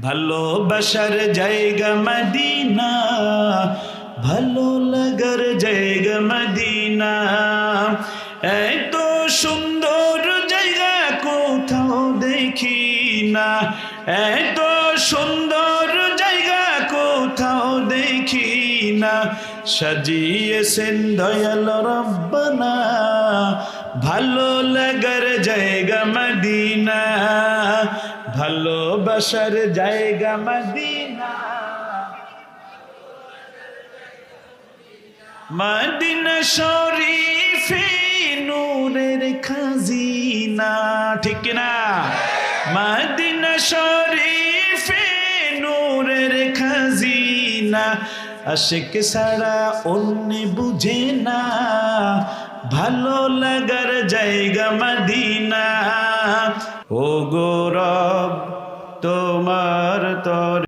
ভালোবাসার জায়গা মদিনা, ভালো লাগার জায়গা মদিনা। এত সুন্দর জায়গা কোথাও দেখি না, এত সুন্দর জায়গা কোথাও দেখি না। সাজিয়েছেন দয়াল রব্বানা, ভালো লাগার জায়গা মদিনা, ভালোবাসার জায়গা মদিনা। মদিনা শরীফে নূরের খাজিনা, ঠিক না? মদিনা শরীফে নূরের খাজিনা, আশিক ছাড়া অন্য বুঝে না, ভালো লাগার জায়গা মদিনা। ও গো রব তোমার তর